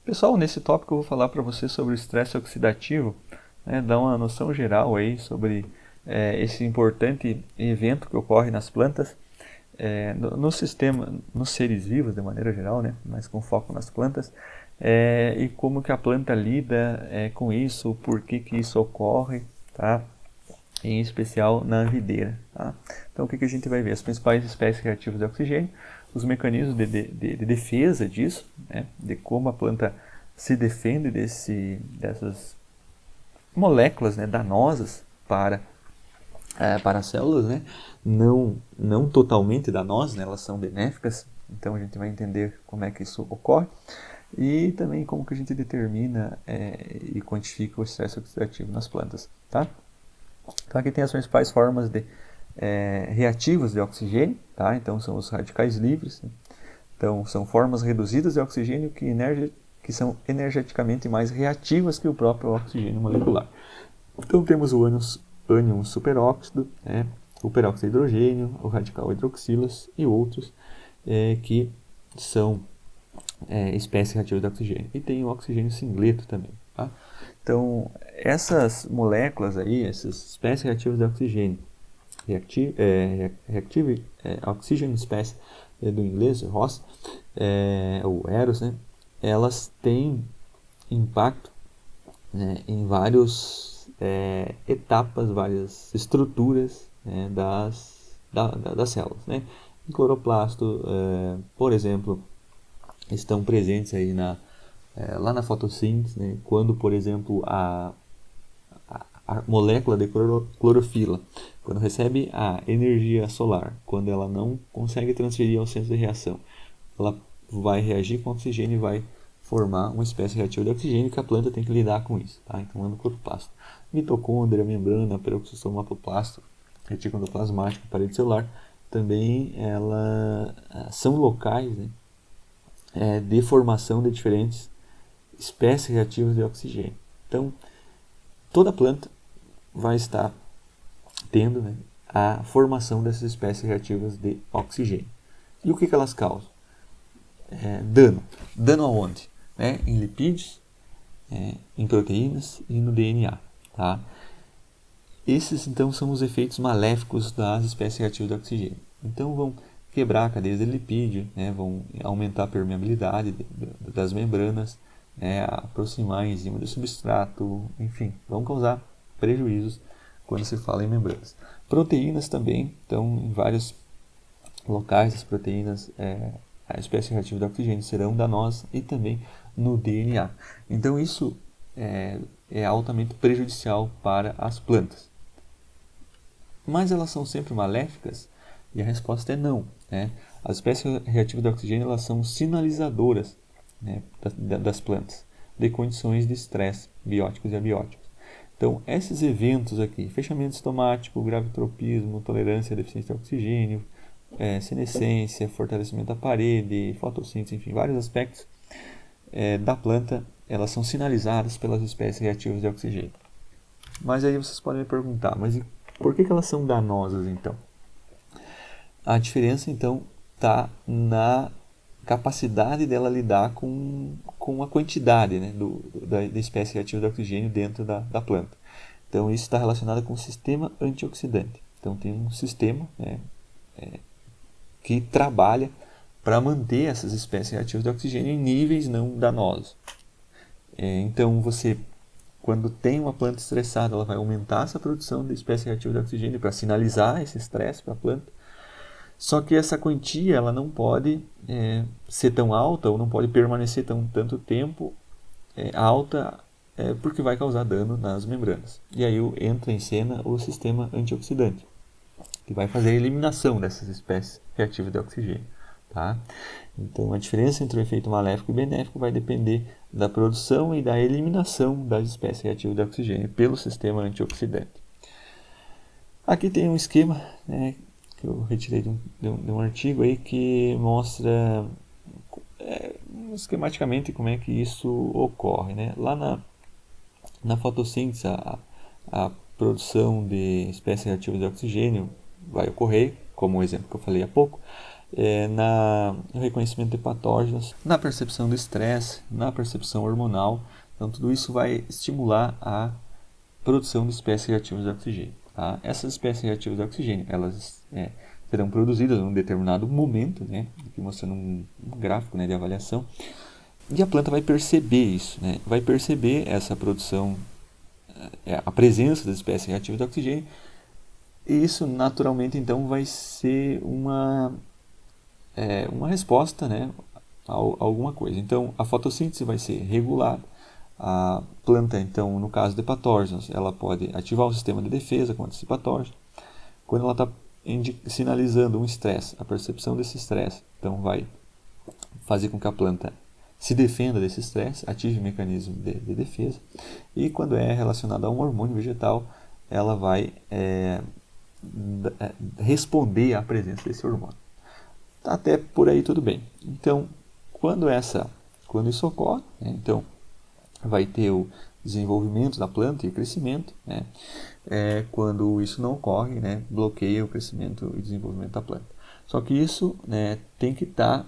Pessoal, nesse tópico eu vou falar para você sobre o estresse oxidativo, né, dar uma noção geral aí sobre esse importante evento que ocorre nas plantas, no sistema, nos seres vivos de maneira geral, né, mas com foco nas plantas, e como que a planta lida com isso, por que que isso ocorre, tá? Em especial na videira. Tá? Então, o que a gente vai ver? As principais espécies reativas de oxigênio, os mecanismos de defesa disso, né? De como a planta se defende dessas moléculas, né, danosas para as células, né? Não totalmente danosas, né? Elas são benéficas, então a gente vai entender como é que isso ocorre e também como que a gente determina e quantifica o estresse oxidativo nas plantas. Tá? Então aqui tem as principais formas de reativos de oxigênio, tá? Então são os radicais livres, né? Então são formas reduzidas de oxigênio que são energeticamente mais reativas que o próprio oxigênio molecular. Então temos o ânion superóxido, né? O peróxido de hidrogênio, o radical hidroxilas e outros que são espécies reativas de oxigênio. E tem o oxigênio singleto também. Tá? Então, essas moléculas aí, essas espécies reativas de oxigênio, reactive oxygen species do inglês, ROS, ou EROS, né? Elas têm impacto, né, em várias etapas, várias estruturas, né, das células. Né? O cloroplasto, por exemplo, estão presentes aí lá na fotossíntese, né? Quando, por exemplo, a molécula de clorofila, quando recebe a energia solar, quando ela não consegue transferir ao centro de reação, ela vai reagir com oxigênio e vai formar uma espécie reativa de oxigênio que a planta tem que lidar com isso. Tá? Então, é no cloroplasto. Mitocôndria, membrana, peroxisoma apoplasto, retículo endoplasmático, parede celular, também são locais, né, de formação de diferentes espécies reativas de oxigênio. Então, toda planta vai estar tendo, né, a formação dessas espécies reativas de oxigênio. E o que elas causam? Dano. Dano aonde? Em lipídios, em proteínas e no DNA. Tá? Esses, então, são os efeitos maléficos das espécies reativas de oxigênio. Então, vão quebrar a cadeia de lipídio, né, vão aumentar a permeabilidade das membranas, né, aproximar a enzima do substrato, enfim, vão causar prejuízos quando se fala em membranas. Proteínas também, então, em vários locais, as proteínas, a espécie reativa de oxigênio serão danosas e também no DNA. Então, isso é altamente prejudicial para as plantas. Mas elas são sempre maléficas? E a resposta é não. Né? As espécies reativas de oxigênio elas são sinalizadoras, né, das plantas de condições de estresse bióticos e abióticos. Então, esses eventos aqui, fechamento estomático, gravitropismo, tolerância à deficiência de oxigênio, senescência, fortalecimento da parede, fotossíntese, enfim, vários aspectos da planta, elas são sinalizadas pelas espécies reativas de oxigênio. Mas aí vocês podem me perguntar, mas por que elas são danosas então? A diferença então está na capacidade dela lidar com a quantidade, né, da espécie reativa de oxigênio dentro da planta. Então isso está relacionado com o sistema antioxidante. Então tem um sistema, né, que trabalha para manter essas espécies reativas de oxigênio em níveis não danosos. Então você, quando tem uma planta estressada, ela vai aumentar essa produção de espécie reativa de oxigênio para sinalizar esse estresse para a planta. Só que essa quantia ela não pode ser tão alta ou não pode permanecer tanto tempo alta, porque vai causar dano nas membranas. E aí entra em cena o sistema antioxidante, que vai fazer a eliminação dessas espécies reativas de oxigênio. Tá? Então a diferença entre o efeito maléfico e benéfico vai depender da produção e da eliminação das espécies reativas de oxigênio pelo sistema antioxidante. Aqui tem um esquema, né, que eu retirei de um artigo aí que mostra esquematicamente como é que isso ocorre. Né? Lá na fotossíntese, a produção de espécies reativas de oxigênio vai ocorrer, como o exemplo que eu falei há pouco, no reconhecimento de patógenos, na percepção do estresse, na percepção hormonal. Então, tudo isso vai estimular a produção de espécies reativas de oxigênio. Tá? Essas espécies reativas de oxigênio, elas serão produzidas em um determinado momento, né? Aqui mostrando um gráfico, né, de avaliação, e a planta vai perceber isso, né? Vai perceber essa produção, a presença das espécies reativas de oxigênio, e isso naturalmente então vai ser uma resposta, né, a alguma coisa. Então a fotossíntese vai ser regulada. A planta, então, no caso de patógenos, ela pode ativar o sistema de defesa contra esse patógeno. Quando ela está sinalizando um estresse, a percepção desse estresse, então vai fazer com que a planta se defenda desse estresse, ative o mecanismo de defesa. E quando é relacionada a um hormônio vegetal, ela vai responder à presença desse hormônio. Até por aí tudo bem. Então, quando isso ocorre, né, então vai ter o desenvolvimento da planta e o crescimento, né? Quando isso não ocorre, né, bloqueia o crescimento e desenvolvimento da planta. Só que isso, né, tem que estar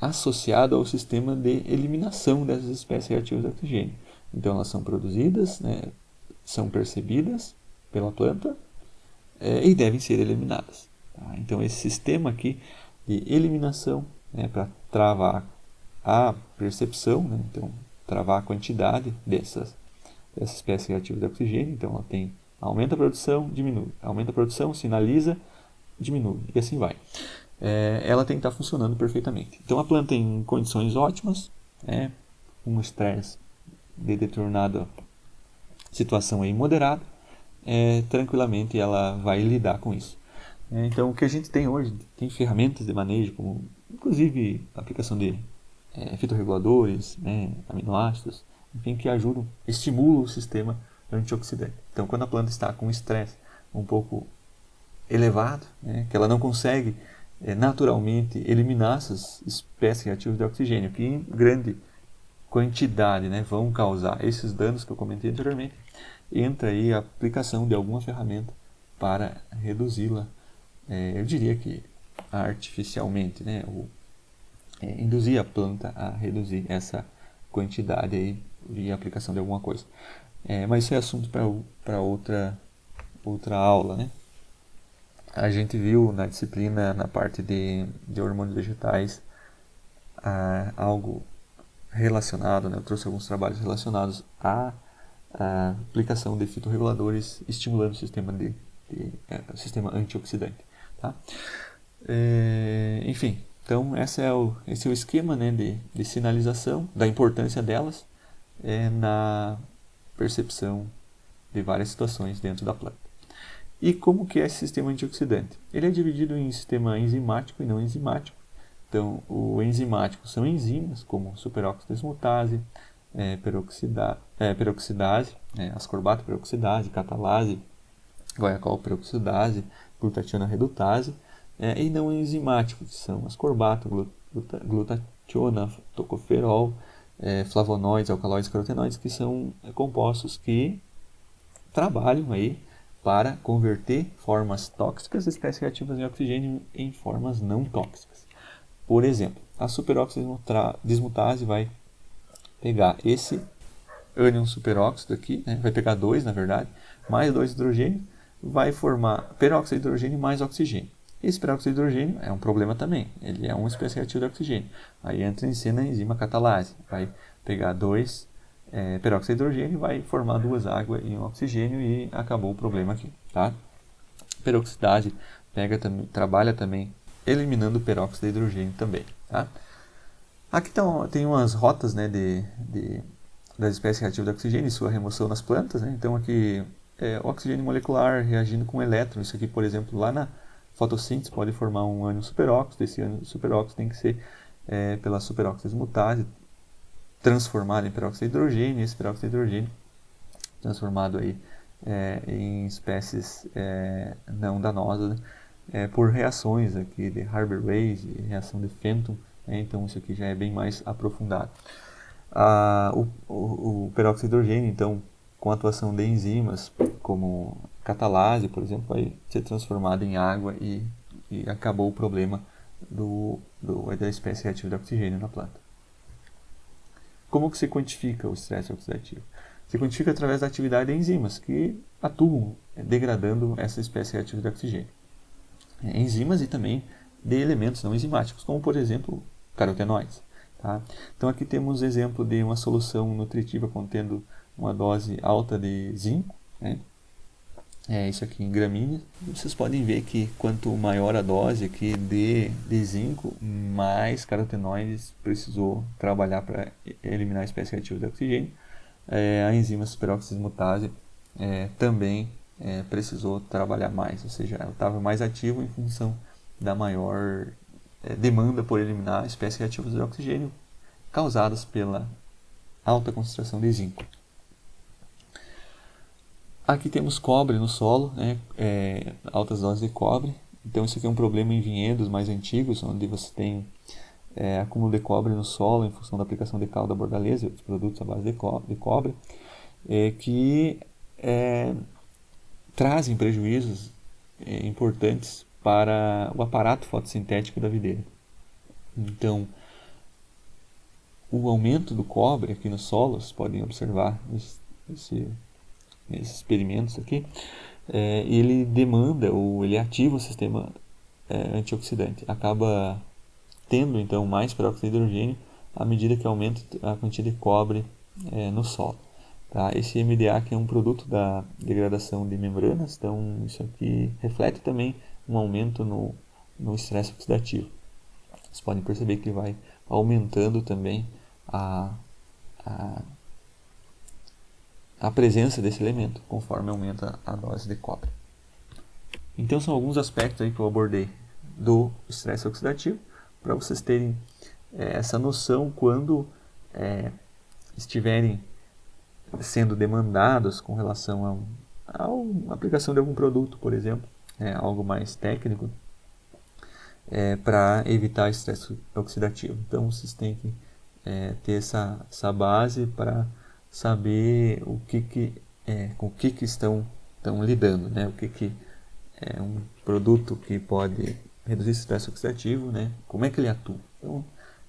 associado ao sistema de eliminação dessas espécies reativas de oxigênio. Então elas são produzidas, né, são percebidas pela planta e devem ser eliminadas. Tá? Então esse sistema aqui de eliminação, né, para travar a percepção, né, então travar a quantidade dessas espécies reativas de oxigênio. Então ela aumenta a produção, diminui, aumenta a produção, sinaliza, diminui, e assim vai. Ela tem que estar funcionando perfeitamente. Então a planta em condições ótimas, um estresse de determinada situação aí moderado, tranquilamente ela vai lidar com isso. Então o que a gente tem hoje, tem ferramentas de manejo, como inclusive a aplicação de fitorreguladores, né, aminoácidos, enfim, que ajudam, estimulam o sistema antioxidante. Então quando a planta está com estresse um pouco elevado, né, que ela não consegue naturalmente eliminar essas espécies reativas de oxigênio, que em grande quantidade, né, vão causar esses danos que eu comentei anteriormente, entra aí a aplicação de alguma ferramenta para reduzi-la, eu diria que artificialmente, né, ou induzir a planta a reduzir essa quantidade aí via aplicação de alguma coisa. Mas isso é assunto para outra aula, né? A gente viu na disciplina, na parte de hormônios vegetais, algo relacionado, né? Eu trouxe alguns trabalhos relacionados à aplicação de fitorreguladores estimulando o sistema antioxidante. Tá? Enfim, então esse é o esquema, né, de sinalização, da importância delas na percepção de várias situações dentro da planta. E como que é esse sistema antioxidante? Ele é dividido em sistema enzimático e não enzimático. Então, o enzimático são enzimas como superóxido desmutase, peroxidase, ascorbato peroxidase, catalase, guaiacol peroxidase, glutationa redutase, e não enzimáticos, que são ascorbato, glutationa, tocoferol, flavonoides, alcaloides, carotenoides, que são compostos que trabalham aí para converter formas tóxicas de espécies reativas de oxigênio em formas não tóxicas. Por exemplo, a superóxido desmutase vai pegar esse ânion superóxido aqui, né, vai pegar 2 na verdade, mais 2 hidrogênio, vai formar peróxido de hidrogênio mais oxigênio. Esse peróxido de hidrogênio é um problema também, ele é uma espécie reativa de oxigênio. Aí entra em cena a enzima catalase, vai pegar 2 peróxido de hidrogênio, vai formar 2 águas e um oxigênio e acabou o problema aqui. Tá? Peroxidase trabalha também eliminando o peróxido de hidrogênio também. Tá? Aqui tem umas rotas, né, das espécies reativas de oxigênio e sua remoção nas plantas. Né? Então aqui o oxigênio molecular reagindo com elétron. Isso aqui, por exemplo, lá na fotossíntese pode formar um ânion superóxido. Esse ânion superóxido tem que ser pela superóxido desmutase transformado em peróxido de hidrogênio. Esse peróxido de hidrogênio transformado aí em espécies não danosas, né? Por reações aqui de Haber-Ray's, reação de Fenton. Então isso aqui já é bem mais aprofundado. O peróxido de hidrogênio, então, com a atuação de enzimas como catalase, por exemplo, vai ser transformado em água e acabou o problema da espécie reativa de oxigênio na planta. Como que se quantifica o estresse oxidativo? Se quantifica através da atividade de enzimas que atuam degradando essa espécie reativa de oxigênio. Enzimas e também de elementos não enzimáticos, como por exemplo carotenoides. Tá? Então aqui temos exemplo de uma solução nutritiva contendo uma dose alta de zinco, né? Isso aqui em gramíneas. Vocês podem ver que quanto maior a dose aqui de zinco, mais carotenoides precisou trabalhar para eliminar a espécie reativa de oxigênio. A enzima superoxidismutase também precisou trabalhar mais, ou seja, ela estava mais ativa em função da maior demanda por eliminar espécies reativas de oxigênio causadas pela alta concentração de zinco. Aqui temos cobre no solo, né? Altas doses de cobre. Então isso aqui é um problema em vinhedos mais antigos, onde você tem acúmulo de cobre no solo em função da aplicação de cal da bordaleza e outros produtos à base de cobre, que trazem prejuízos importantes para o aparato fotossintético da videira. Então, o aumento do cobre aqui no solo, vocês podem observar nesses experimentos aqui, ele demanda ou ele ativa o sistema antioxidante. Acaba tendo então mais peróxido de hidrogênio à medida que aumenta a quantidade de cobre no solo. Tá? Esse MDA que é um produto da degradação de membranas, então isso aqui reflete também um aumento no estresse oxidativo. Vocês podem perceber que vai aumentando também a presença desse elemento, conforme aumenta a dose de cobre. Então são alguns aspectos aí que eu abordei do estresse oxidativo, para vocês terem essa noção quando estiverem sendo demandados com relação a aplicação de algum produto, por exemplo, algo mais técnico, para evitar estresse oxidativo. Então vocês têm que ter essa base para saber com o que estão lidando, né? O que é um produto que pode reduzir o estresse oxidativo, né? Como é que ele atua. Então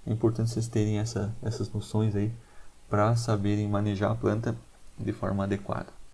é importante vocês terem essas noções aí para saberem manejar a planta de forma adequada.